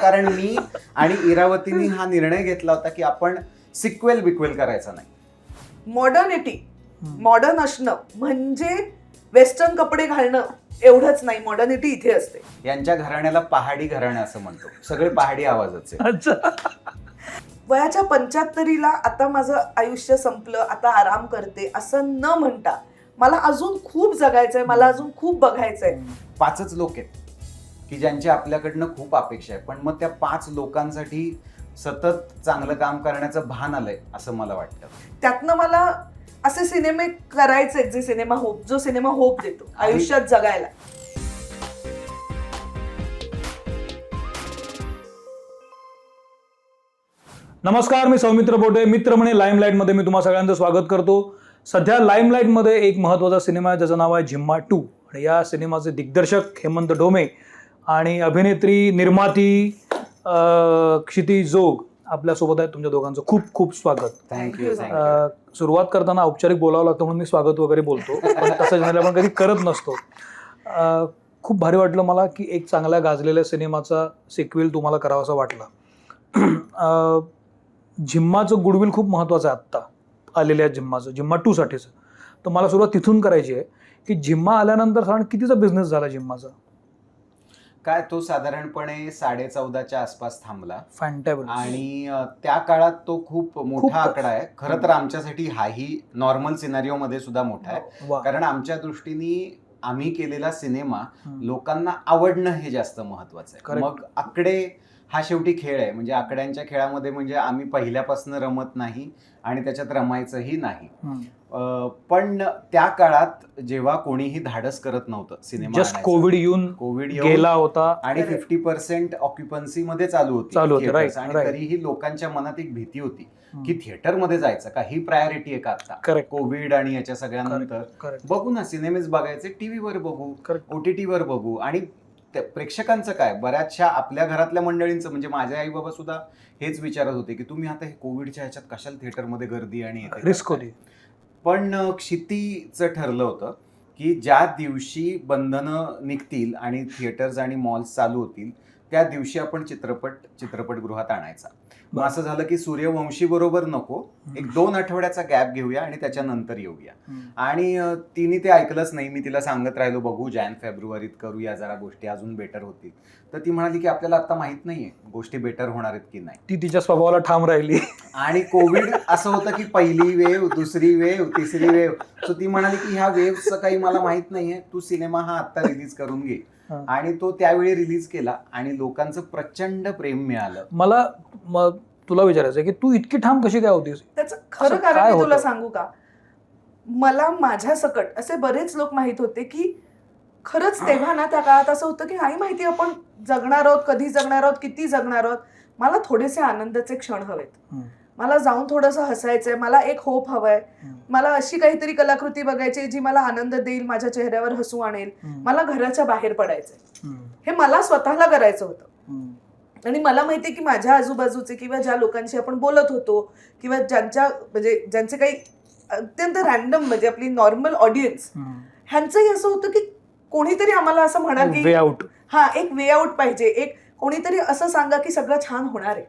कारण मी आणि इरावतीनी हा निर्णय घेतला होता की आपण सिक्वेल बिक्वेल करायचा नाही. मॉडर्न असणं म्हणजे वेस्टर्न कपडे घालणं एवढंच नाही, मॉडर्निटी इथे असते. यांच्या घराण्याला पहाडी घराणं असं म्हणतो, सगळे पहाडी आवाजाचे. वयाच्या 75ला आता माझं आयुष्य संपलं, आता आराम करते असं न म्हणता मला अजून खूप जगायचंय, मला अजून खूप बघायचंय. 5च लोक आहेत की ज्यांची आपल्याकडनं खूप अपेक्षा आहे, पण मग त्या 5 लोकांसाठी सतत चांगलं काम करण्याचं भान आलंय असं मला वाटतं. त्यातनं मला असे सिनेमे करायचे जो सिनेमा होप देतो आयुष्यात जगायला. नमस्कार, मी सौमित्र बोटे. मित्र म्हणे लाईमलाईटमध्ये मी तुम्हा सगळ्यांचं स्वागत करतो. सध्या लाईमलाईटमध्ये एक महत्त्वाचा सिनेमा आहे ज्याचं नाव आहे झिम्मा 2 आणि या सिनेमाचे दिग्दर्शक हेमंत डोमे आणि अभिनेत्री निर्माती क्षिती जोग आपल्यासोबत आहेत. तुमच्या दोघांचं खूप खूप स्वागत. थँक्यू. सुरुवात करताना औपचारिक बोलावं लागतं म्हणून मी स्वागत वगैरे बोलतो, पण तसं जनरली आपण कधी करत नसतो. खूप भारी वाटलं मला की एक चांगल्या गाजलेल्या सिनेमाचा सिक्वेल तुम्हाला करावासा वाटला. झिम्माचं गुडविल खूप महत्त्वाचं आहे आत्ता आलेल्या झिम्माचं, झिम्मा 2 साठीचं. तर मला सुरुवात तिथून करायची आहे की झिम्मा आल्यानंतर साधारण कितीचा बिझनेस झाला झिम्माचा? काय तो साधारणपणे 14.5च्या आसपास थांबला. फॅन्टॅबल. आणि त्या काळात तो खूप मोठा आकडा आहे. खरं तर आमच्यासाठी हाही नॉर्मल सिनारिओ मध्ये सुद्धा मोठा आहे, कारण आमच्या दृष्टीने आम्ही केलेला सिनेमा लोकांना आवडणं हे जास्त महत्वाचं आहे. मग आकडे हा शेवटी खेळ आहे, म्हणजे आकड्यांच्या खेळामध्ये म्हणजे आम्ही पहिल्यापासून रमत नाही आणि त्याच्यात रमायचंही नाही. पण त्या काळात जेव्हा कोणीही धाडस करत नव्हतं सिनेमा, जस्ट कोविड येऊन गेला होता आणि 50% ऑक्युपन्सी मध्ये चालू होती आणि तरीही लोकांच्या मनात एक भीती होती की थिएटरमध्ये जायचं का, ही प्रायोरिटी आहे का आता कोविड आणि याच्या सगळ्यानंतर. बघू ना, सिनेमेच बघायचे, टीव्हीवर बघू, OTTवर बघू. आणि प्रेक्षकांचं काय, बऱ्याचशा आपल्या घरातल्या मंडळींचं, म्हणजे माझे आई बाबा सुद्धा हेच विचारत होते की तुम्ही आता हे कोविडच्या ह्याच्यात कशाला थिएटरमध्ये गर्दी आणि रिस्क होती. पण क्षितीचं ठरलं होतं की ज्या दिवशी बंधनं निघतील आणि थिएटर्स आणि मॉल्स चालू होतील त्या दिवशी आपण चित्रपटगृहात आणायचा. मग असं झालं की सूर्यवंशी बरोबर नको, एक 2 आठवड्याचा गॅप घेऊया आणि त्याच्यानंतर येऊया. आणि तिने ते ऐकलंच नाही. मी तिला सांगत राहिलो बघू जानेवारीत करूया जरा, गोष्टी अजून बेटर होतील. तर ती म्हणाली की आपल्याला आता माहित नाहीये गोष्टी बेटर होणार आहेत की नाही. ती तिच्या स्वभावाला ठाम राहिली. आणि कोविड असं होतं की पहिली वेव, दुसरी वेव, तिसरी वेव. सो ती म्हणाली की ह्या वेव्हचं काही मला माहित नाहीये, तू सिनेमा हा आता रिलीज करून घे. आणि तो त्यावेळी रिलीज केला आणि लोकांचं प्रचंड प्रेम मिळालं. मला तुला विचारायचं की तू इतकी ठाम कशी काय होतीस? त्याचं खरं कारण मी तुला सांगू का, मला माझ्या सकट असे बरेच लोक माहित होते की खरंच तेव्हा ना त्या काळात असं होतं की नाही माहिती आपण जगणार आहोत, कधी जगणार आहोत, किती जगणार आहोत. मला थोडेसे आनंदाचे क्षण हवेत, मला जाऊन थोडंसं हसायचंय, मला एक होप हवंय, मला अशी काहीतरी कलाकृती बघायची जी मला आनंद देईल, माझ्या चेहऱ्यावर हसू आणेल, मला घराच्या बाहेर पडायचंय. हे मला स्वतःला करायचं होतं. आणि मला माहितीये की माझ्या आजूबाजूचे किंवा ज्या लोकांशी आपण बोलत होतो किंवा ज्यांचे काही अत्यंत रॅन्डम म्हणजे आपली नॉर्मल ऑडियन्स, ह्यांचंही असं होतं की कोणीतरी आम्हाला असं म्हणा की वे आउट, एक वे आउट पाहिजे, एक कोणीतरी असं सांगा की सगळं छान होणार आहे.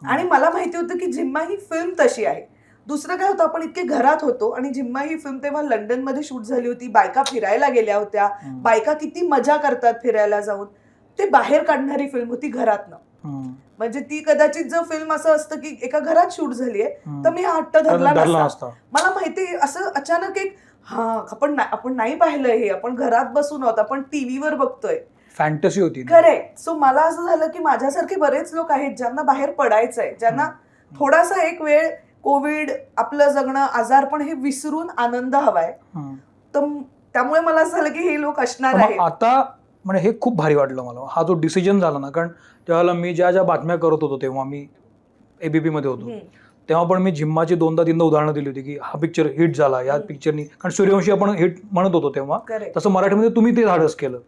आणि मला माहिती होतं की झिम्मा ही फिल्म तशी आहे. दुसरं काय होतं, आपण इतके घरात होतो आणि झिम्मा ही फिल्म तेव्हा लंडनमध्ये शूट झाली होती, बायका फिरायला गेल्या होत्या, बायका किती मजा करतात फिरायला जाऊन, ते बाहेर काढणारी फिल्म होती घरातनं. म्हणजे ती कदाचित जर फिल्म असं असतं की एका घरात शूट झाली आहे तर मी हा हट्ट धरला नसता. मला माहिती असं अचानक एक आपण नाही पाहिलं, हे आपण घरात बसून आहोत, आपण टीव्हीवर बघतोय, फॅन्टसी होती. करेक्ट. सो मला असं झालं की माझ्यासारखे बरेच लोक आहेत ज्यांना बाहेर पडायचंय, ज्यांना थोडासा एक वेळ कोविड, आपलं जगणं, आजारपण हे विसरून आनंद हवाय. तर त्यामुळे मला असं झालं की हे लोक असणार आहे. आता म्हणजे हे खूप भारी वाटलं मला हा जो डिसिजन झाला ना, कारण त्यावेळेला मी ज्या बातम्या करत होतो तेव्हा मी ABP मध्ये होतो, तेव्हा पण मी झिम्माची 2-3 उदाहरणं दिली होती की हा पिक्चर हिट झाला, या पिक्चरनी, कारण सूर्यवंशी आपण हिट म्हणत होतो तेव्हा, तसं मराठीमध्ये तुम्ही ते धाडस केलं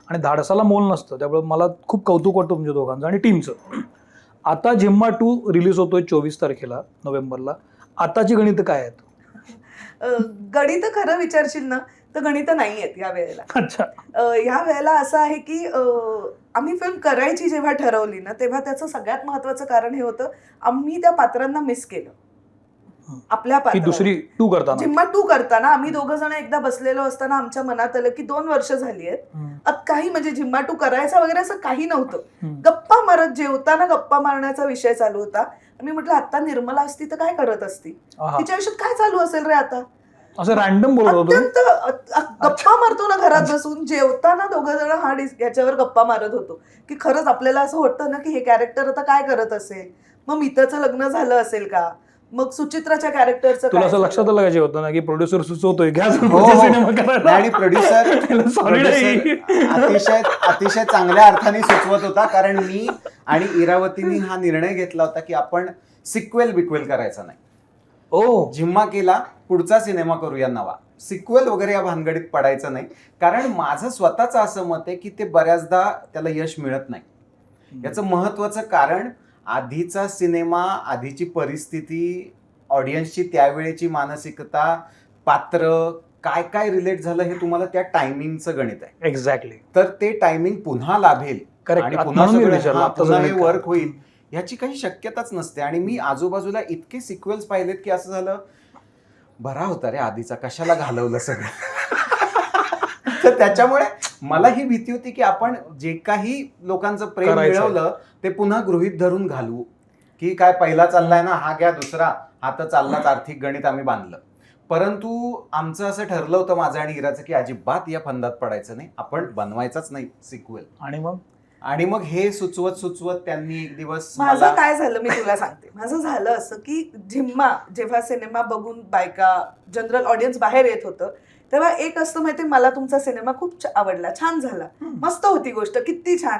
आणि धाडसाला मोल नसतं. त्यामुळे मला खूप कौतुक वाटतं तुमच्या दोघांचं आणि टीमचं. आता झिम्मा 2 रिलीज होतोय 24 तारखेला नोव्हेंबरला. आताची गणित काय आहेत? गणित खरं विचारशील ना तर गणित नाही आहेत या वेळेला. अच्छा. या वेळेला असं आहे की आम्ही फिल्म करायची जेव्हा ठरवली ना, तेव्हा त्याचं सगळ्यात महत्वाचं कारण हे होतं, आम्ही त्या पात्रांना मिस केलं. आपल्या की पात्रांना दुसरी 2 करताना. जिम्मा 2 करताना आम्ही दोघं जण एकदा बसलेलो असताना आमच्या मनात आलं की 2 वर्ष झाली आहेत, काही म्हणजे जिम्मा 2 करायचा वगैरे असं काही नव्हतं. गप्पा मारत जेवताना गप्पा मारण्याचा विषय चालू होता. मी म्हटलं आता निर्मला असती तर काय करत असती, तिच्या आयुष्यात काय चालू असेल रे आता, असं रॅन्डम बोलत होतो. अत्यंत गप्पा मारतो ना घरात बसून, जेवताना दोघं जण याच्यावर गप्पा मारत होतो की खरंच आपल्याला असं होतं ना की हे कॅरेक्टर आता काय करत असेल, मग मीताचं लग्न झालं असेल का, मग सुचित्राच्या कॅरेक्टरचं तुला काय असं झालं? लक्षात आलं का जे होतं ना की प्रोड्युसर सुचवतोय घ्या हो, हो. आणि प्रोड्युसर अतिशय चांगल्या अर्थाने सुचवत होता, कारण मी आणि इरावतीने हा निर्णय घेतला होता की आपण सिक्वेल बिक्वेल करायचा नाही. ओ जिम्मा केला, पुढचा सिनेमा करूया नवा, सिक्वेल वगैरे या भानगडीत पडायचं नाही. कारण माझं स्वतःचं असं मत आहे की ते बऱ्याचदा त्याला यश मिळत नाही. याचं महत्वाचं कारण आधीचा सिनेमा, आधीची परिस्थिती, ऑडियन्सची त्यावेळेची मानसिकता, पात्र, काय काय रिलेट झालं हे तुम्हाला त्या टायमिंगचं गणित आहे. एक्झॅक्टली. तर ते टायमिंग पुन्हा लाभेल आणि पुन्हा पुन्हा हे वर्क होईल याची काही शक्यताच नसते. आणि मी आजूबाजूला इतके सिक्वेल्स पाहिलेत की असं झालं, बरा होता रे आधीचा, कशाला घालवलं सगळं. तर त्याच्यामुळे मला ही भीती होती की आपण जे काही लोकांचं प्रेम करायचंय. मिळवलं ते पुन्हा गृहीत धरून घालवू, की काय पहिला चाललाय ना हा घ्या दुसरा, हा तर चाललाच, आर्थिक गणित आम्ही बांधलं. परंतु आमचं असं ठरलं होतं माझं आणि इराचं की अजिबात या फंदात पडायचं नाही, आपण बनवायचाच नाही सिक्वेल. आणि मग हे सुचवत त्यांनी एक दिवस माझं काय झालं मी तुला सांगते. माझं झालं असं की जिम्मा जेव्हा सिनेमा बघून बायका, जनरल ऑडियन्स बाहेर येत होतं, तेव्हा एक असतं माहिती, मला तुमचा सिनेमा खूप आवडला, छान झाला, मस्त होती गोष्ट, किती छान,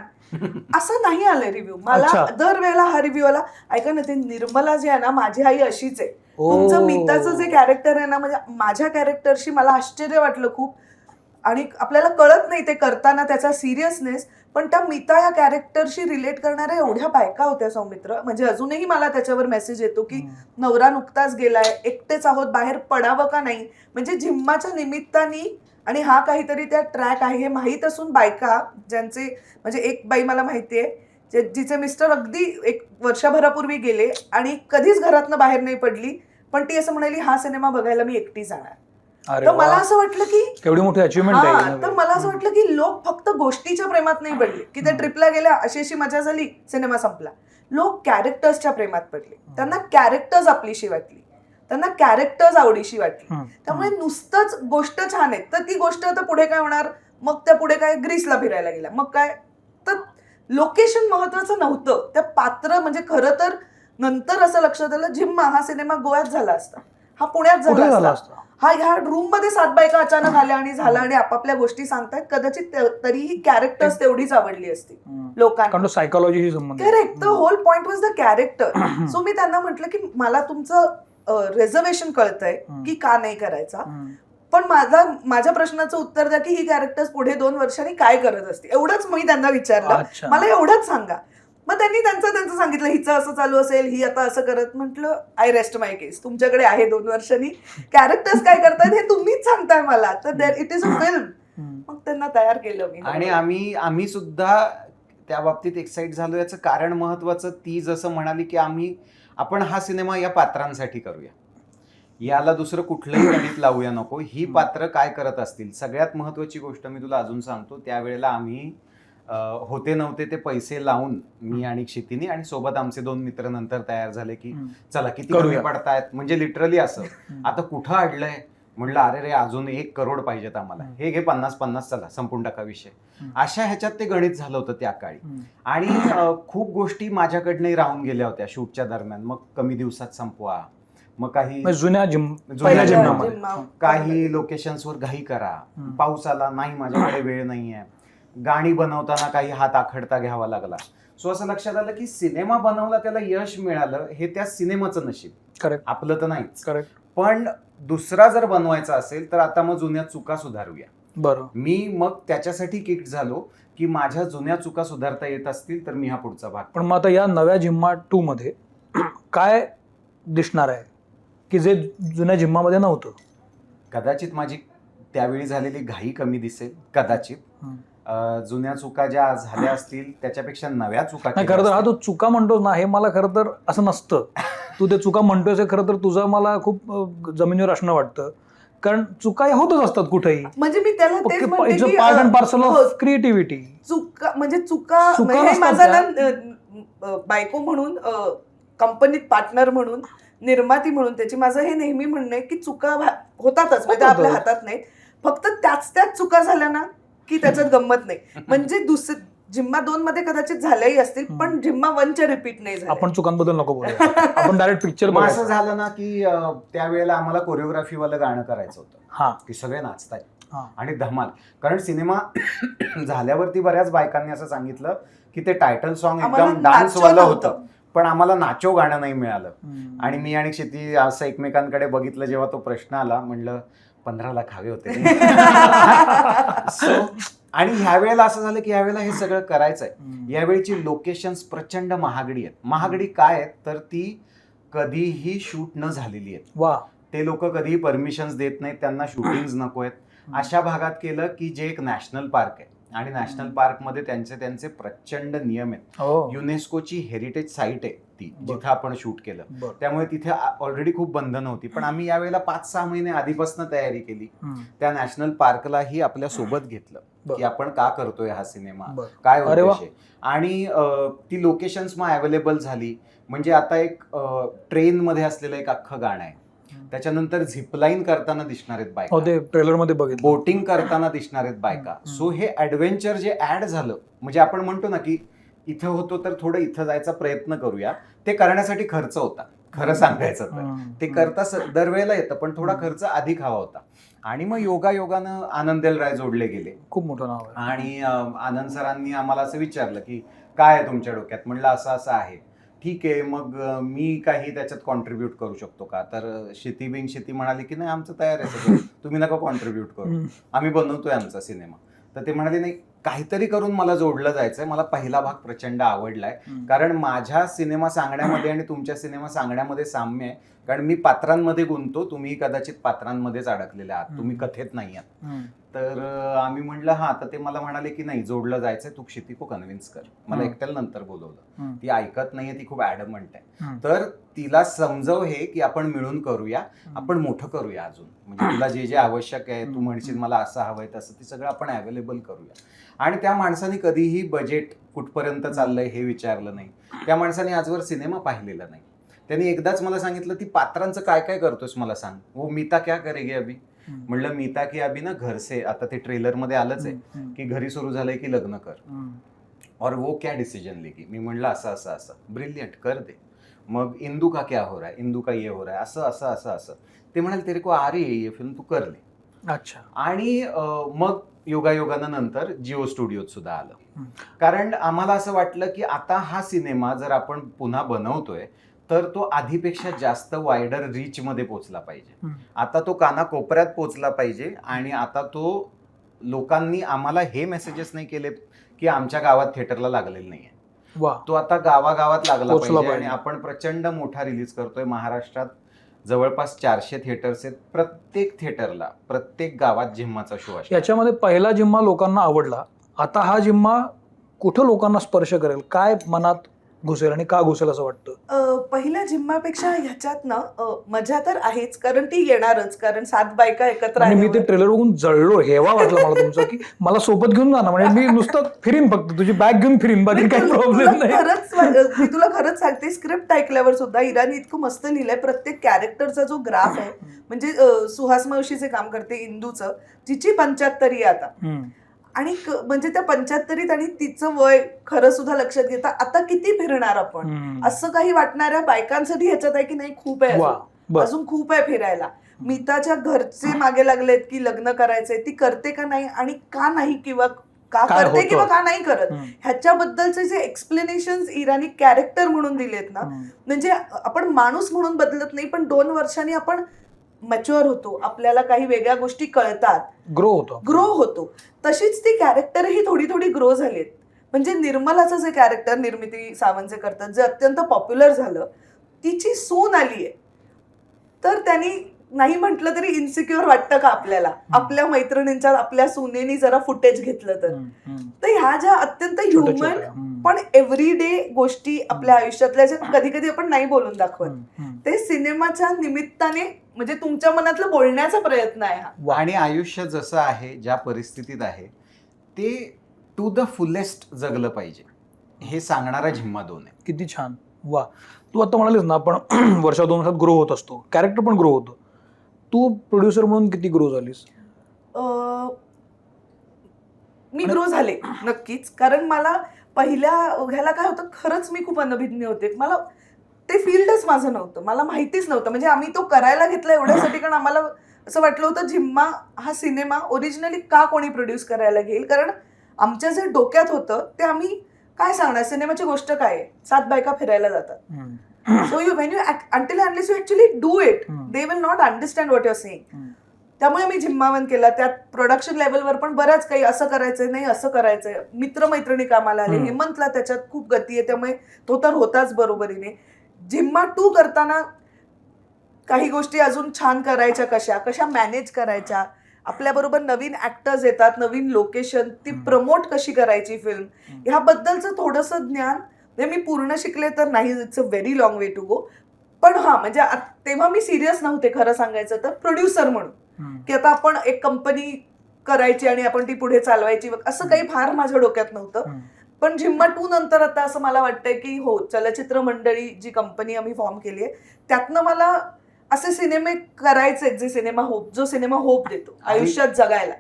असं नाही आलं रिव्ह्यू. मला दरवेळेला हा रिव्ह्यू आला, ऐका ना ते निर्मला जी आहे ना माझी आई अशीच आहे, तुमचं मीताचं जे कॅरेक्टर आहे ना, म्हणजे माझ्या कॅरेक्टरशी मला आश्चर्य वाटलं खूप. आणि आपल्याला कळत नाही ते करताना त्याचा सिरियसनेस, पण त्या मीता या कॅरेक्टरशी रिलेट करणाऱ्या एवढ्या बायका होत्या सौमित्र. म्हणजे अजूनही मला त्याच्यावर मेसेज येतो की नवरा नुकताच गेलाय, एकटेच आहोत, बाहेर पडावं का नाही. म्हणजे जिम्माच्या निमित्ताने आणि हा काहीतरी त्या ट्रॅक आहे हे माहीत असून बायका ज्यांचे, म्हणजे एक बाई मला माहितीये जिचे मिस्टर अगदी 1 वर्षभरापूर्वी गेले आणि कधीच घरातनं बाहेर नाही पडली, पण ती असं म्हणाली हा सिनेमा बघायला मी एकटी जाणार. तर मला असं वाटलं की केवढी मोठी अचिव्हमेंट आहे. तर मला असं वाटलं की लोक फक्त गोष्टीच्या प्रेमात नाही पडले की त्या ट्रिपला गेल्या, अशी अशी मजा झाली, सिनेमा संपला. लोक कॅरेक्टर्सच्या प्रेमात पडले, त्यांना कॅरेक्टर्स आपलीशी वाटली, त्यांना कॅरेक्टर्स आवडीशी वाटली. त्यामुळे नुसतंच गोष्ट छान आहे तर ती गोष्ट आता पुढे काय होणार, मग त्या पुढे काय ग्रीसला फिरायला गेल्या, मग काय, तर लोकेशन महत्वाचं नव्हतं, त्या पात्र. म्हणजे खरं तर नंतर असं लक्षात आलं, जिम्मा हा सिनेमा गोव्यात झाला असता, हा पुण्यात झाला असता, हा ह्या रूम मध्ये 7 बायका अचानक आल्या आणि झाला आणि आपापल्या गोष्टी सांगतायत, कदाचित तरीही कॅरेक्टर्स तेवढीच आवडली असती लोकांना. सायकोलॉजीशी संबंधित. Correct, the whole point was the character. So मी त्यांना म्हटलं की मला तुमचं रिझर्वेशन कळतंय की का नाही करायचा, पण माझ्या प्रश्नाचं उत्तर द्या की ही कॅरेक्टर्स पुढे 2 वर्षांनी काय करत असते, एवढंच मी त्यांना विचारलं. मला एवढंच सांगा. मग त्यांनी त्यांचं सांगितलं, हिचं असं चालू असेल, ही आता असं करत. म्हटलं आय रेस्ट माय केस, तुमच्याकडे आहे 2 वर्षांनी, कॅरेक्टर्स काय करतायत हे तुम्हीच सांगताय मला, तर इट इज अ फिल्म. मग त्यांना तयार केलं मी. आणि आम्ही सुद्धा त्या बाबतीत एक्साइट झालो. याचं कारण महत्वाचं, ती जसं म्हणाली की आपण हा सिनेमा या पात्रांसाठी करूया, याला दुसरं कुठलंही गणित लावूया नको, ही पात्र काय करत असतील. सगळ्यात महत्वाची गोष्ट मी तुला अजून सांगतो, त्यावेळेला आम्ही होते नव्हते ते पैसे लावून, मी आणि क्षितिनी आणि सोबत आमचे 2 मित्र नंतर तयार झाले की चला किती कमी पडतायत, म्हणजे लिटरली असं, आता कुठं अडलंय, म्हणलं अरे रे अजून 1 करोड पाहिजेत आम्हाला, हे घे 50-50, चला संपून टाका विषय. अशा ह्याच्यात ते गणित झालं होतं त्या काळी. आणि खूप गोष्टी माझ्याकडनंही राहून गेल्या होत्या शूटच्या दरम्यान. मग कमी दिवसात संपवा, मग काही जुन्या काही लोकेशन्सवर घाई करा, पाऊस आला नाही, माझ्याकडे वेळ नाहीये, गाणी बनवताना काही हात आखडता घ्यावा लागला. सो असं लक्षात आलं की सिनेमा बनवला, त्याला यश मिळालं, हे त्या सिनेमाचं नशीब, करेक्ट, आपलं तर नाहीच. करेक्ट. पण दुसरा जर बनवायचा असेल तर आता मग जुन्या चुका सुधारूया. बरं. मी मग त्याच्यासाठी किट झालो की माझ्या जुन्या चुका सुधारता येत असतील तर मी हा पुढचा भाग. पण मग आता या नव्या जिम्मा 2 मध्ये काय दिसणार आहे की जे जुन्या जिम्मामध्ये नव्हतं? कदाचित माझी त्यावेळी झालेली घाई कमी दिसेल कदाचित. हम्म. जुन्या चुका ज्या झाल्या असतील त्याच्यापेक्षा नव्या चुका नाही, केल्या खरं तर हा असतील. तू चुका म्हणतोस ना, हे मला खरं तर असं नसतं. तू ते चुका म्हणतोयस हे खरं तर तुझं मला खूप जमिनीवर असणं वाटतं, कारण चुका ह्या होतच असतात कुठेही. म्हणजे मी त्याला तेच म्हणते इट्स अ की पार्ट अँड पार्सल हो, ऑफ क्रिएटिव्हिटी. चुका म्हणजे चुका चुका हे नसतात माझा त्या. ना बायको म्हणून, कंपनीत पार्टनर म्हणून, निर्माती म्हणून त्याची माझं हे नेहमी म्हणणं आहे की चुका होतातच, म्हणजे होतातच. आपल्या हातात नाहीत. फक्त त्याच चुका झाल्या ना की त्याच्यात गंमत नाही. म्हणजे जिम्मा 2 मध्ये कदाचित झाल्याही असतील, पण जिम्मा 1च्या रिपीट नाही झाल्या. आपण चुकांबद्दल नको बोलूया, आपण डायरेक्ट पिक्चर मग असं बघायचं. झालं ना की त्यावेळेला आम्हाला कोरिओग्राफीवालं गाणं करायचं होतं हा की सगळे नाचतायत हा. आणि धमाल. कारण सिनेमा झाल्यावरती बऱ्याच बायकांनी असं सांगितलं की ते टायटल सॉन्ग आम्हाला एकदम डान्सवालं नाचो होतं, नव्हतं. पण आम्हाला नाचो गाणं नाही मिळालं. हम्म. आणि मी आणि क्षिती असं एकमेकांकडे बघितलं जेव्हा तो प्रश्न आला, म्हणलं 15 लाख हवे होते. So, आणि ह्या वेळेला असं झालं की यावेळेला हे सगळं करायचंय. हम्म. यावेळीची लोकेशन्स प्रचंड महागडी आहेत. महागडी काय आहेत तर ती कधीही शूट न झालेली आहेत. वा. ते लोक कधीही परमिशन्स देत नाहीत, त्यांना शूटिंग्स नको आहेत. अशा भागात केलं की जे एक नॅशनल पार्क आहे आणि नॅशनल पार्कमध्ये त्यांचे प्रचंड नियम आहेत. हो. युनेस्कोची हेरिटेज साईट आहे ती, बरं. जिथं आपण शूट केलं. बरं. त्यामुळे तिथे ऑलरेडी खूप बंधनं होती. पण आम्ही यावेळेला 5-6 महिने आधीपासून तयारी केली. हम्म. त्या नॅशनल पार्कलाही आपल्या सोबत घेतलं बरं. की आपण का करतोय हा सिनेमा, बरं. काय अरे वा. उद्देश आहे. आणि ती लोकेशन्स मग अवेलेबल झाली. म्हणजे आता एक ट्रेन मध्ये असलेलं एक अख्खं गाणं आहे. त्याच्यानंतर झिपलाईन करताना दिसणार आहेत हो, बायका, ते ट्रेलर मध्ये बघितलं. बोटिंग करताना दिसणार आहेत बायका. सो हे ऍडव्हेंचर जे ऍड झालं, म्हणजे आपण म्हणतो ना की इथं होतो तर थोडं इथं जायचा प्रयत्न करूया, ते करण्यासाठी खर्च होता खरं सांगायचं तर. हम्म. ते करता दरवेळेला येतं, पण थोडा खर्च अधिक हवा होता. आणि मग योगायोगानं आनंदेल राय जोडले गेले. खूप मोठं नाव आहे. आणि आनंद सरांनी आम्हाला असं विचारलं की काय आहे तुमच्या डोक्यात. म्हणलं असं असं आहे. ठीक आहे, मग मी काही त्याच्यात कॉन्ट्रीब्यूट करू शकतो का. तर क्षिती म्हणाली की नाही, आमचं तयार आहे सगळं, तुम्ही नका कॉन्ट्रीब्यूट करू, हम्म. आम्ही बनवतोय आमचा सिनेमा. तर ते म्हणाले नाही, काहीतरी करून मला जोडलं जायचंय. मला पहिला भाग प्रचंड आवडलाय, हम्म. कारण माझ्या सिनेमा सांगण्यामध्ये आणि तुमच्या सिनेमा सांगण्यामध्ये साम्य आहे. कारण मी पात्रांमध्ये गुंततो, तुम्ही कदाचित पात्रांमध्येच अडकलेले आहात, तुम्ही कथेत नाही आहात. हम्म. तर आम्ही म्हणलं हा. तर ते मला म्हणाले की नाही, जोडलं जायचंय, तू क्षिती को कन्व्हिन्स कर. मला एकट्याला नंतर बोलवलं. हम्म. ती ऐकत नाहीये, ती खूप ऍडमंट आहे. हम्म. तर तिला समजव हे की आपण मिळून करूया, आपण मोठं करूया अजून. म्हणजे तुला जे जे आवश्यक आहे, तू म्हणशील मला असं हवंय तसं, ते सगळं आपण अवेलेबल करूया. आणि त्या माणसाने कधीही बजेट कुठपर्यंत चाललंय हे विचारलं नाही. त्या माणसाने आजवर सिनेमा पाहिलेला नाही. त्यांनी एकदाच मला सांगितलं, ती पात्रांचं काय काय करतोस मला सांग. वो मीता क्या करेगी अभी. हम्म. म्हणलं मीता की अभी ना घर से, आता ते ट्रेलर मध्ये आलंच आहे हम्म. की घरी सुरू झालंय की लग्न कर. हम्म. और वो क्या डिसीजन लेगी. मी म्हणलं असं असं असं. ब्रिलियंट, कर दे. मग इंदू का क्या हो रहा है, इंदू का ये हो रहा है, असं असं असं असं. ते म्हणाले तेरे को आ रही है ये फिल्म, तू कर ले. अच्छा. आणि मग योगायोगानं नंतर जिओ स्टुडिओत सुद्धा आलं. हम्म. कारण आम्हाला असं वाटलं की आता हा सिनेमा जर आपण पुन्हा बनवतोय तर तो आधीपेक्षा जास्त वायडर रीच मध्ये पोहोचला पाहिजे. हम्म. आता तो कानाकोपऱ्यात पोहोचला पाहिजे. आणि आता तो लोकांनी आम्हाला हे मेसेजेस नाही केले की आमच्या गावात थिएटरला लागलेलं नाहीये. वा. तो आता गावागावात लागला पोहोचला पाहिजे. पाहिजे. आणि आपण प्रचंड मोठा रिलीज करतोय. महाराष्ट्रात जवळपास 400 थिएटर्स आहेत. प्रत्येक थिएटरला, प्रत्येक गावात जिम्माचा शो असतो. याच्यामध्ये पहिला जिम्मा लोकांना आवडला. आता हा जिम्मा कुठं लोकांना स्पर्श करेल, काय मनात घुसेल आणि का घुसेल असं वाटतं? पहिल्या जिम्मापेक्षा ह्याच्यात ना मजा तर आहेच, कारण ती येणारच. कारण 7 बायका एकत्र आणि मी ते आल्यावर- ट्रेलर बघून जळलो. हेवा वाटलं मला तुमचं की मला सोबत घेऊन जा ना. म्हणजे मी नुसतं फिरीन, फक्त तुझी बॅग घेऊन फिरीन, बाकी काही प्रॉब्लेम नाही. मी तुला खरंच सांगते, स्क्रिप्ट ऐकल्यावर सुद्धा इराणी इतकं मस्त लिहिलंय. प्रत्येक कॅरेक्टरचा जो ग्राफ आहे, म्हणजे सुहास मावशीचे काम करते इंदूचं, जिची 75 आता. हम्म. आणि म्हणजे त्या 75 आणि तिचं वय खरं सुद्धा लक्षात घेता आता किती फिरणार आपण, हम्म. असं काही वाटणाऱ्या बायकांसाठी ह्याच्यात आहे की नाही, खूप आहे वा. अजून. बर. अजून खूप आहे फिरायला. मीताच्या घरचे मागे लागलेत की लग्न करायचंय, ती करते का नाही आणि का नाही, किंवा का काय करते होतं? किंवा का नाही करत, हम्म. ह्याच्याबद्दलचे जे एक्सप्लेनेशन इराणी कॅरेक्टर म्हणून दिलेत ना, हम्म. म्हणजे आपण माणूस म्हणून बदलत नाही, पण 2 वर्षांनी आपण मॅच्युअर होतो, आपल्याला काही वेगळ्या गोष्टी कळतात, ग्रो होतो. तशीच ती कॅरेक्टरही थोडी थोडी ग्रो झालीत. म्हणजे निर्मलाचं जे कॅरेक्टर निर्मिती सावंत जे करतात, जे अत्यंत पॉप्युलर झालं, तिची सून आली आहे, तर त्यांनी नाही म्हटलं तरी इन्सिक्युअर वाटतं का आपल्याला आपल्या मैत्रिणींच्या आपल्या सुनेनी जरा फुटेज घेतलं तर ह्या ज्या अत्यंत ह्युमन पण एव्हरीडे गोष्टी आपल्या आयुष्यातल्या ज्या कधी कधी आपण नाही बोलून दाखवत ते सिनेमाच्या निमित्ताने म्हणजे तुमच्या मनातलं बोलण्याचा प्रयत्न आहे हा. आणि आयुष्य जसं आहे ज्या परिस्थितीत आहे ते टू द फुलेस्ट जगलं पाहिजे हे सांगणारा झिम्मा 2 आहे. किती छान. वा. तू आता म्हणालीस ना आपण वर्षा 2 वर्षात ग्रो होत असतो, कॅरेक्टर पण ग्रो होतं. तू प्रोड्युसर म्हणून किती ग्रो झालीस? मी ग्रो झाले नक्कीच, कारण मला पहिल्या ह्याला काय होतं, खरंच मी खूप अनभिज्ञ होते. मला ते फील्डच माझं नव्हतं, मला माहितीच नव्हतं. म्हणजे आम्ही तो करायला घेतला एवढ्यासाठी कारण आम्हाला असं वाटलं होतं झिम्मा हा सिनेमा ओरिजिनली का कोणी प्रोड्यूस करायला घेईल, कारण आमच्या जे डोक्यात होतं ते आम्ही काय सांगणार, सिनेमाची गोष्ट काय आहे, 7 बायका फिरायला जातात. So when you until and unless you actually do it, they will not understand what you're saying. त्यामुळे मी झिम्मा 1 केला. त्यात प्रोडक्शन लेवलवर पण बऱ्याच काही असं करायचंय नाही असं करायचंय, मित्रमैत्रिणी कामाला आले, हेमंतला त्याच्यात खूप गती आहे त्यामुळे तो तर होताच बरोबरीने. झिम्मा 2 करताना काही गोष्टी अजून छान करायच्या, कशा मॅनेज करायच्या, आपल्याबरोबर नवीन ऍक्टर्स येतात, नवीन लोकेशन, ती प्रमोट कशी करायची फिल्म, ह्याबद्दलचं थोडंसं ज्ञान मी पूर्ण शिकले तर नाही, it's a very long way to go. पण हा म्हणजे तेव्हा मी सिरियस नव्हते खरं सांगायचं तर प्रोड्युसर म्हणून, की आता आपण एक कंपनी करायची आणि आपण ती पुढे चालवायची, असं काही फार माझ्या डोक्यात नव्हतं. पण झिम्मा 2 नंतर आता असं मला वाटतंय की हो, चलचित्र मंडळी जी कंपनी आम्ही फॉर्म केली आहे त्यातनं मला असे सिनेमे करायचे जो सिनेमा होप देतो आयुष्यात जगायला.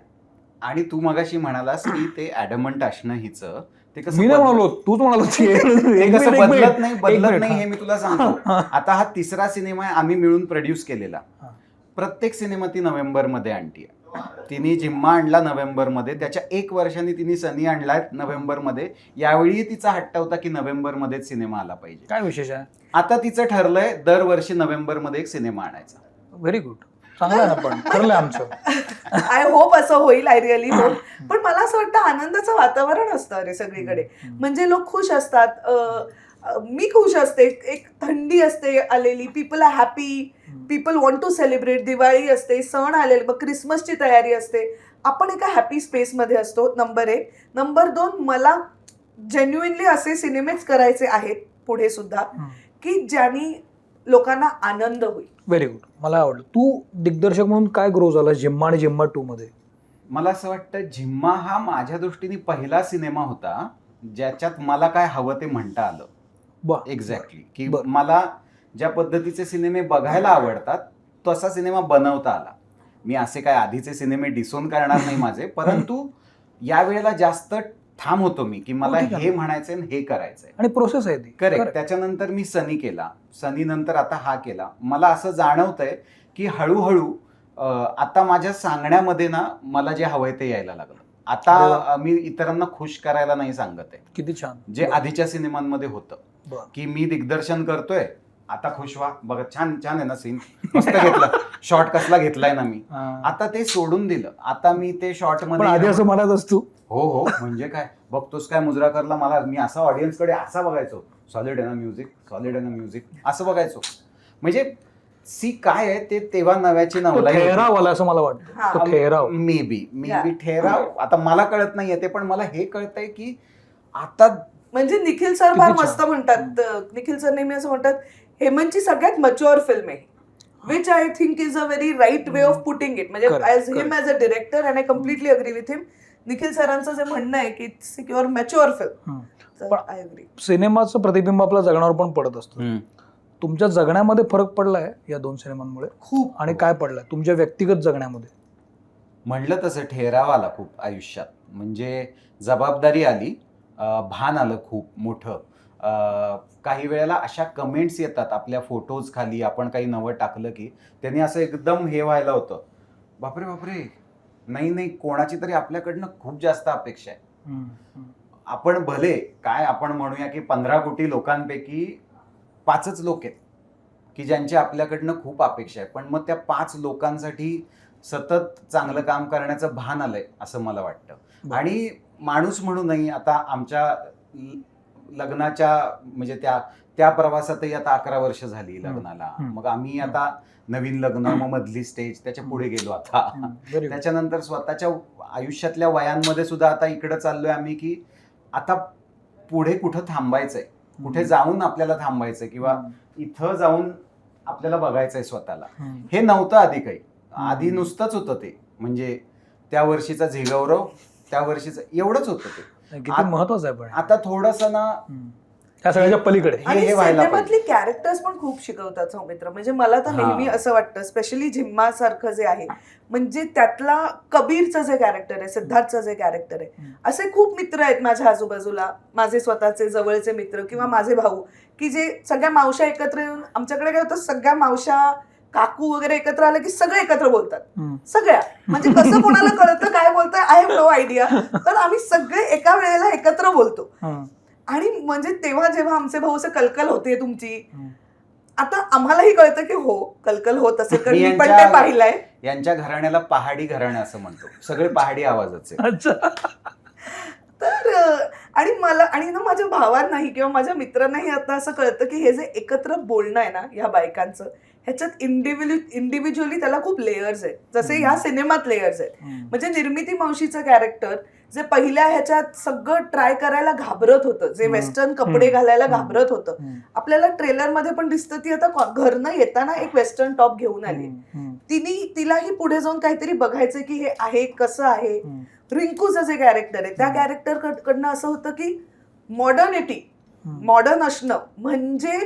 आणि तू मगाशी म्हणालास की ते ॲडमंट असणं हिचं ते कसं मी नाही म्हणालो, तूच म्हणालो. ते कसं बदलत नाही हे मी तुला सांगतो. आता हा 3रा सिनेमा आहे आम्ही मिळून प्रोड्यूस केलेला. प्रत्येक सिनेमा ती नोव्हेंबरमध्ये आणतीये. तिने झिम्मा आणला नोव्हेंबरमध्ये, त्याच्या 1 वर्षांनी तिने सनी आणलाय नोव्हेंबरमध्ये. यावेळी तिचा हट्ट होता की नोव्हेंबरमध्येच सिनेमा आला पाहिजे. काय विशेष आहे? आता तिचं ठरलंय दरवर्षी नोव्हेंबरमध्ये एक सिनेमा आणायचा. Very good. चांगलं आहे ना, पण ठरलंय आमचं. आय होप असं होईल, आय रिअली होप. पण मला असं वाटतं आनंदाचं वातावरण असतं अरे सगळीकडे, म्हणजे लोक खुश असतात, मी खुश असते, एक थंडी असते आलेली, people are happy, people want to celebrate. Diwali असते, सण आलेले, मग क्रिसमसची तयारी असते, आपण एका हॅपी स्पेसमध्ये असतो. नंबर 1. नंबर 2, मला जेन्युइनली असे सिनेमेच करायचे आहेत पुढे सुद्धा की ज्यांनी लोकांना आनंद होईल. Very good. मला आवडलं. तू दिग्दर्शक म्हणून काय ग्रो झाला झिम्मा आणि झिम्मा 2 मध्ये? मला असं वाटतं झिम्मा हा माझ्या दृष्टीने पहिला सिनेमा होता ज्याच्यात मला काय हवं ते म्हणता आलं. एक्झॅक्टली, की मला ज्या पद्धतीचे सिनेमे बघायला आवडतात तसा सिनेमा बनवता आला. मी असे काय आधीचे सिनेमे डिसोन करणार नाही माझे, परंतु यावेळेला जास्त ठाम होतो मी की मला हे म्हणायचंय हे करायचंय आणि प्रोसेस आहे ती. करेक्ट. त्याच्यानंतर मी सनी केला, सनी नंतर आता हा केला. मला असं जाणवतंय की हळूहळू आता माझ्या सांगण्यामध्ये ना मला जे हवंय ते यायला लागलं. आता मी इतरांना खुश करायला नाही सांगत आहे. किती छान. जे आधीच्या सिनेमांमध्ये होतं की मी दिग्दर्शन करतोय, आता खुश व्हा, बघा छान छान आहे ना सीन, मस्त घेतला शॉट, कसला घेतलाय ना मी. आता ते सोडून दिलं. आता मी ते शॉर्ट मध्ये आधी असं म्हणत असतो. हो म्हणजे काय बघतोस काय मुजरा करला, मला मी असा ऑडियन्स कडे असा बघायचो, सॉलिड आहे ना म्युझिक, सॉलिड आहे ना म्युझिक, असं बघायचो. म्हणजे सी काय आहे ते तेव्हा नव्याची ठहराव आला असं मला वाटतं. ठहराव मे बी ठहराव. आता मला कळत नाहीये ते, पण मला हे कळतंय की आता म्हणजे निखिल सर फार मस्त म्हणतात. निखिल सर नेहमी असं म्हणतात हेमंतची सगळ्यात मच्युअर फिल्म आहे, which I think is a very right way of putting it. म्हणजे as him as a director and I completely agree with him. Nikhil सरांचं जे म्हणणं आहे की it's your mature film, I agree. सिनेमाचं प्रतिबिंब आपल्या जगण्यावर पण पडत असतं. तुमच्या जगण्यामध्ये फरक पडलाय या 2 सिनेमांमुळे खूप. आणि काय पडलाय तुमच्या व्यक्तिगत जगण्यामध्ये? म्हणलं तसं ठहराव आला खूप आयुष्यात. म्हणजे जबाबदारी आली, भान आलं खूप मोठं. काही वेळेला अशा कमेंट्स येतात आपल्या फोटोज खाली, आपण काही नवं टाकलं की त्यांनी असं एकदम हे व्हायला होतं, बापरे बापरे, नाही कोणाची तरी आपल्याकडनं खूप जास्त अपेक्षा आहे. आपण भले काय आपण म्हणूया की 15 कोटी लोकांपैकी 5च लोक आहेत की ज्यांची आपल्याकडनं खूप अपेक्षा आहे, पण मग त्या 5 लोकांसाठी सतत चांगलं काम करण्याचं भान आलंय असं मला वाटतं. आणि माणूस म्हणूनही आता आमच्या लग्नाच्या म्हणजे त्या त्या प्रवासातही आता 11 वर्ष झाली लग्नाला. हम्म. मग आम्ही आता नवीन लग्न, मग मधली स्टेज, त्याच्या पुढे गेलो आता. Very good. त्याच्यानंतर स्वतःच्या आयुष्यातल्या वयांमध्ये सुद्धा आता इकडे चाललोय आम्ही की आता पुढे कुठं थांबायचंय, कुठे जाऊन आपल्याला थांबायचंय किंवा इथं जाऊन आपल्याला बघायचंय स्वतःला. हे नव्हतं आधी काही. आधी नुसतंच होतं ते, म्हणजे त्या वर्षीचा झेगौरव, त्या वर्षीचं एवढंच होतं ते. किती महत्वाचं आहे पण आता थोडंसं ना त्या सगळ्याच्या पलीकडे. आणि हे व्हायला सिनेमातली कॅरेक्टर्स पण खूप शिकवतात सौमित्र. म्हणजे मला तर हा. नेहमी असं वाटतं, स्पेशली झिम्मा सारखं जे आहे, म्हणजे त्यातला कबीरचं जे कॅरेक्टर आहे, सिद्धार्थचं जे कॅरेक्टर आहे, असे खूप मित्र आहेत माझ्या आजूबाजूला, माझे स्वतःचे जवळचे मित्र किंवा माझे भाऊ, की जे सगळ्या मावश्या एकत्र येऊन, आमच्याकडे काय होतं, सगळ्या मावश्या काकू वगैरे एकत्र आले की सगळे एकत्र बोलतात. सगळ्या, म्हणजे कसं कोणाला कळतं काय बोलतंय, आय हॅव नो आयडिया. तर आम्ही सगळे एका वेळेला एकत्र बोलतो. आणि म्हणजे तेव्हा जेव्हा आमचे भाऊ असं कलकल होते तुमची, आता आम्हालाही कळतं की हो कलकल होत असेल, कारण मी पण ते पाहिलंय. यांच्या घराण्याला पहाडी घराणं असं म्हणतो, सगळे पहाडी आवाजाचे. तर आणि मला आणि ना माझ्या भावांनाही किंवा माझ्या मित्रांनाही आता असं कळतं की हे जे एकत्र बोलणं आहे ना ह्या बायकांचं, ह्याच्यात इंडिव्हिज्युअली त्याला खूप लेयर्स आहेत, जसे ह्या सिनेमात लेयर्स आहेत. म्हणजे निर्मिती मावशीचं कॅरेक्टर जे पहिल्या ह्याच्यात सगळं ट्राय करायला घाबरत होतं, जे वेस्टर्न कपडे घालायला घाबरत होतं, आपल्याला ट्रेलर मध्ये पण दिसतं ती आता घरनं येताना एक वेस्टर्न टॉप घेऊन आली. तिलाही पुढे जाऊन काहीतरी बघायचं की हे आहे कसं आहे. रिंकूचं जे कॅरेक्टर आहे त्या कॅरेक्टर कडनं असं होतं की मॉडर्न असणं म्हणजे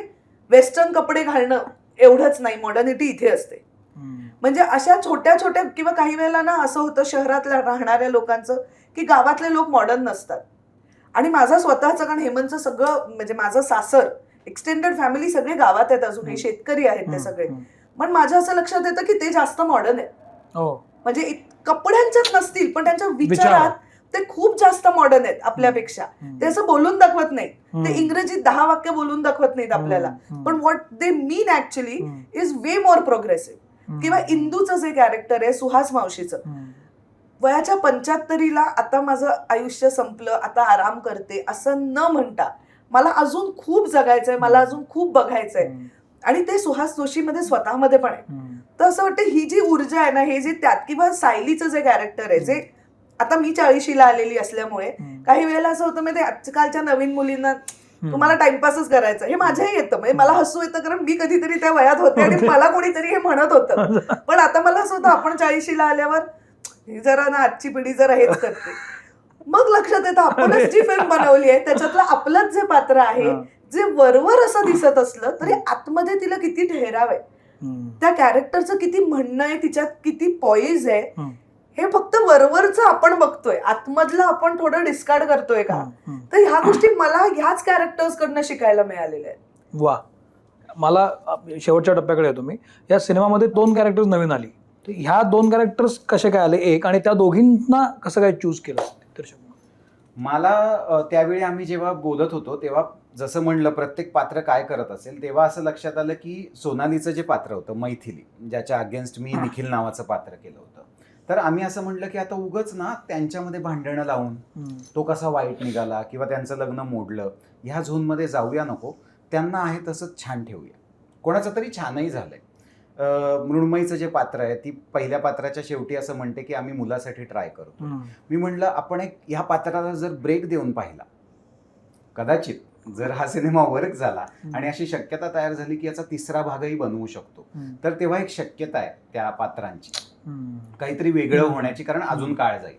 वेस्टर्न कपडे घालणं एवढंच नाही, मॉडर्निटी इथे असते. म्हणजे अशा छोट्या छोट्या किंवा काही वेळेला ना असं होतं शहरातल्या राहणाऱ्या लोकांचं की गावातले लोक मॉडर्न नसतात. आणि माझा स्वतःचं, कारण हेमंतचं सगळं म्हणजे माझं सासर, एक्सटेंडेड फॅमिली सगळे गावात आहेत, अजूनही शेतकरी आहेत ते सगळे. पण माझ्या असं लक्षात येतं की ते जास्त मॉडर्न आहेत. म्हणजे कपड्यांच्याच नसतील पण त्यांच्या विचारात ते खूप जास्त मॉडर्न आहेत आपल्यापेक्षा. ते असं बोलून दाखवत नाहीत, ते इंग्रजीत 10 वाक्य बोलून दाखवत नाहीत आपल्याला, पण what they mean actually is way more progressive. किंवा इंदूचं जे कॅरेक्टर आहे सुहास मावशीचं, वयाच्या 75ला आता माझं आयुष्य संपलं, आता आराम करते असं न म्हणता मला अजून खूप जगायचंय, मला अजून खूप बघायचंय. आणि ते सुहास जोशीमध्ये स्वतःमध्ये पण आहे. तर असं वाटतं ही जी ऊर्जा आहे ना, हे जे त्यात, किंवा सायलीचं जे कॅरेक्टर आहे, जे आता मी 40ला आलेली असल्यामुळे काही वेळेला असं होतं म्हणजे आजकालच्या नवीन मुलींना तुम्हाला टाइमपासच करायचं, हे माझ्याही येतं. म्हणजे मला हसू येतं कारण मी कधीतरी त्या वयात होते आणि मला कोणीतरी हे म्हणत होतं. पण आता मला असं होतं आपण 40ला आल्यावर जरा ना आजची पिढी जरा हेच करते. मग लक्षात येतं आपणच जी फिल्म बनवली आहे त्याच्यातलं आपलंच जे पात्र आहे, जे वरवर असं दिसत असलं तरी आतमध्ये तिला किती ठहराव आहे, त्या कॅरेक्टरचं किती म्हणणं आहे, तिच्यात किती पॉइज आहे, हे फक्त वरवरचं आपण बघतोय, आतमधलं आपण थोडं डिस्कार्ड करतोय का. तर ह्या गोष्टी मला ह्याच कॅरेक्टर्स कडनं शिकायला मिळालेल्या आहेत. वा, मला शेवटच्या टप्प्याकडे येतो मी. या सिनेमामध्ये 2 कॅरेक्टर्स नवीन आली, तर ह्या 2 कॅरेक्टर्स कसे काय आले एक, आणि त्या दोघींना कसं काय चूज केलं? मला त्यावेळी आम्ही जेव्हा बोलत होतो तेव्हा जसं म्हणलं प्रत्येक पात्र काय करत असेल, तेव्हा असं लक्षात आलं की सोनालीचं जे पात्र होतं मैथिली, ज्याच्या अगेन्स्ट मी निखिल नावाचं पात्र केलं होतं, तर आम्ही असं म्हटलं की आता उगच ना त्यांच्यामध्ये भांडणं लावून तो कसा वाईट निघाला किंवा त्यांचं लग्न मोडलं ह्या झोनमध्ये जाऊया नको, त्यांना आहे तसंच छान ठेवूया. कोणाचं तरी छानही झालंय. मृण्मयीचं जे पात्र आहे ती पहिल्या पात्राच्या शेवटी असं म्हणते की आम्ही मुलासाठी ट्राय करतो. मी म्हटलं आपण एक ह्या पात्राला जर ब्रेक देऊन पाहिला, कदाचित जर हा सिनेमा वर्क झाला आणि अशी शक्यता तयार झाली की याचा 3रा भागही बनवू शकतो, तर तेव्हा एक शक्यता आहे त्या पात्रांची काहीतरी वेगळं होण्याची, कारण अजून काळ जाईल.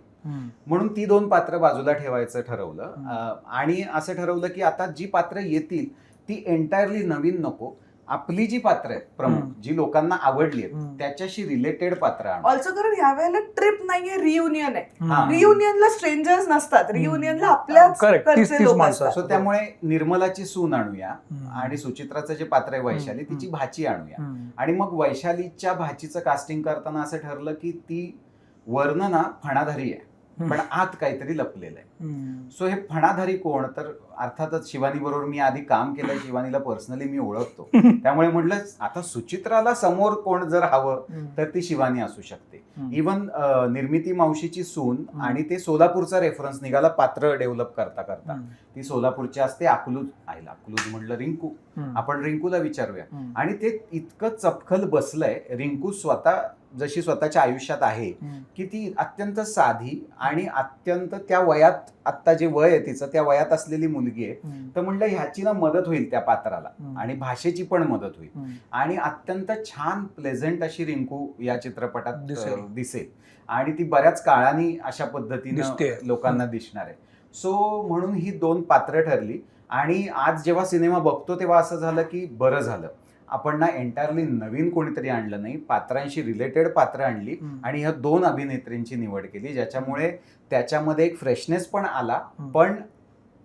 म्हणून ती 2 पात्र बाजूला ठेवायचं ठरवलं. आणि असं ठरवलं की आता जी पात्र येतील ती एंटायरली नवीन नको, आपली जी पात्र आहेत प्रमुख, जी लोकांना आवडली आहेत त्याच्याशी रिलेटेड पात्र आणू. ऑल्सो कारण यावेळेला ट्रिप नाहीये, रियुनियन आहे. रियुनियनला स्ट्रेंजर्स नसतात, रियुनियनला आपल्याच कडचे लोक असतात. सो त्यामुळे निर्मलाची सून आणूया आणि सुचित्राचं जे पात्र आहे वैशाली, तिची भाची आणूया. आणि मग वैशालीच्या भाचीचं कास्टिंग करताना असं ठरलं की ती वर्ण ना फणाधारी आहे पण आत काहीतरी लपलेलं आहे. सो हे फणाधारी कोण, तर अर्थातच शिवानी बरोबर मी आधी काम केलं, शिवानीला पर्सनली मी ओळखतो, त्यामुळे म्हटलं आता सुचित्राला समोर कोण जर हवं तर ती शिवानी असू शकते. इवन निर्मिती मावशीची सून आणि ते सोलापूरचा रेफरन्स निघाला पात्र डेव्हलप करता करता. ती सोलापूरची असते, अकलूज म्हटलं रिंकू, आपण रिंकूला विचारूया. आणि ते इतकं चपखल बसलंय, रिंकू स्वतः जशी स्वतःच्या आयुष्यात आहे की ती अत्यंत साधी आणि अत्यंत त्या वयात, आत्ता जे वय आहे तिचं त्या वयात असलेली मुलगी आहे. तर म्हणलं ह्याची ना मदत होईल त्या पात्राला आणि भाषेची पण मदत होईल आणि अत्यंत छान प्लेझेंट अशी रिंकू या चित्रपटात दिसेल आणि ती बऱ्याच काळाने अशा पद्धतीने लोकांना दिसणार आहे. सो म्हणून ही 2 पात्र ठरली आणि आज जेव्हा सिनेमा बघतो तेव्हा असं झालं की बरं झालं आपण ना एंटायरली नवीन कोणीतरी आणलं नाही, पात्रांशी रिलेटेड पात्र आणली आणि ह्या 2 अभिनेत्रींची निवड केली, ज्याच्यामुळे त्याच्यामध्ये एक फ्रेशनेस पण आला,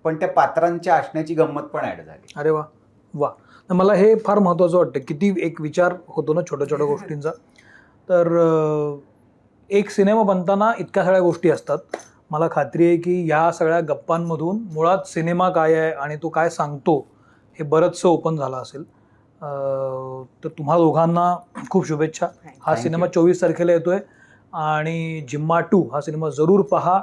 पण त्या पात्रांच्या असण्याची गंमत पण ऍड झाली. अरे वा वा. मला हे फार महत्वाचं वाटतं, किती एक विचार होतो ना छोट्या छोट्या गोष्टींचा. तर एक सिनेमा बनताना इतक्या सगळ्या गोष्टी असतात. मला खात्री आहे की या सगळ्या गप्पांमधून मुळात सिनेमा काय आहे आणि तो काय सांगतो हे बरंचसं ओपन झालं असेल. तर तुम्हा दोघांना खूप शुभेच्छा. हा सिनेमा 24 तारखेला येतोय आणि जिम्मा 2 हा सिनेमा जरूर पहा,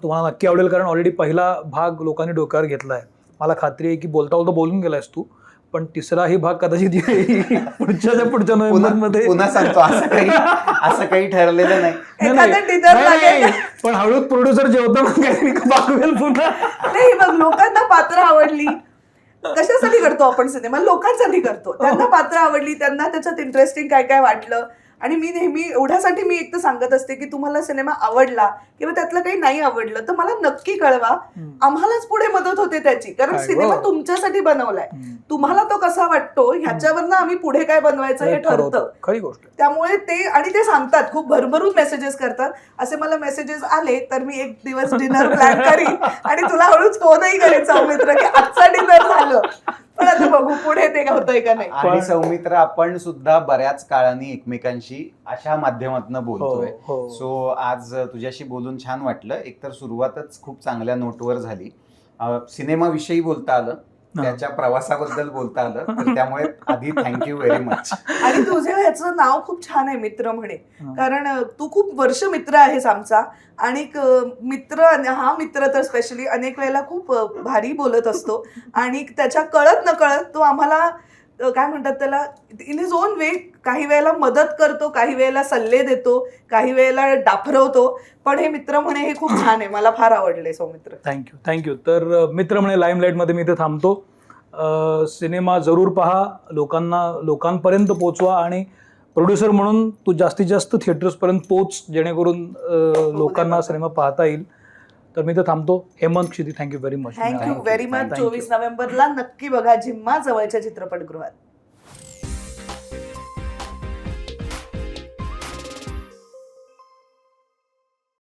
तुम्हाला नक्की आवडेल, कारण ऑलरेडी पहिला भाग लोकांनी डोक्यावर घेतला आहे. मला खात्री आहे की बोलता बोलता बोलून गेलायस तू, पण तिसराही भाग कदाचित पुढच्या नोव्हेंबरमध्ये. पुन्हा सांगतो असं काही ठरलेलं नाही, पण हळूच प्रोड्युसर जेवताना बागवेल पुन्हा. नाही बघ, लोकांना पात्र आवडली, कशासाठी करतो आपण सिनेमा? लोकांसाठी करतो. त्यांना पात्र आवडली, त्यांना त्याच्यात इंटरेस्टिंग काय काय वाटलं. आणि मी नेहमी एवढ्यासाठी मी एक तर सांगत असते की तुम्हाला सिनेमा आवडला किंवा त्यातलं काही नाही आवडलं तर मला नक्की कळवा, आम्हालाच पुढे मदत होते त्याची, कारण सिनेमा तुमच्यासाठी बनवलाय. तुम्हाला तो कसा वाटतो ह्याच्यावरनं आम्ही पुढे काय बनवायचं हे ठरतं. खरी गोष्ट. त्यामुळे ते सांगतात, खूप भरभरून मेसेजेस करतात. असे मला मेसेजेस आले तर मी एक दिवस डिनर प्लॅन करीन आणि तुला हळूच फोनही करेन सौमित्र की आजचा डिनर झालं, पण आता बघू पुढे ते होतंय का नाही. आणि सौमित्र आपण सुद्धा बऱ्याच काळाने एकमेकांशी अशा माध्यमातून बोलतोय. सो आज तुझ्याशी बोलून छान वाटलं. एकतर सुरुवातच खूप चांगल्या नोटवर झाली, सिनेमाविषयी बोलता आलं, त्याच्या प्रवासाबद्दल बोलता आलं, तर त्यामुळे आधी थँक्यू व्हेरी मच. आणि तुझं ह्याचं नाव खूप छान आहे, मित्र म्हणे, कारण तू खूप वर्ष मित्र आहेस आमचा. आणि हा मित्र तर स्पेशली अनेक वेळेला खूप भारी बोलत असतो आणि त्याच्या कळत न कळत तो आम्हाला काय म्हणतात त्याला इन हिज ओन वे काही वेळेला मदत करतो, काही वेळेला सल्ले देतो, काही वेळेला डाफरवतो. पण हे मित्र म्हणे हे खूप छान आहे, मला फार आवडले सौमित्र. थँक्यू. तर मित्र म्हणे लाईमलाईटमध्ये मी इथे थांबतो. सिनेमा जरूर पहा, लोकांपर्यंत पोचवा आणि प्रोड्युसर म्हणून तू जास्तीत जास्त थिएटर्सपर्यंत पोच, जेणेकरून लोकांना सिनेमा पाहता येईल. तर मी तर थांबतो. Hemant, Kshiti, thank you very much. 24 नोव्हेंबरला नक्की बघा जिम्मा जवळच्या चित्रपटगृहात.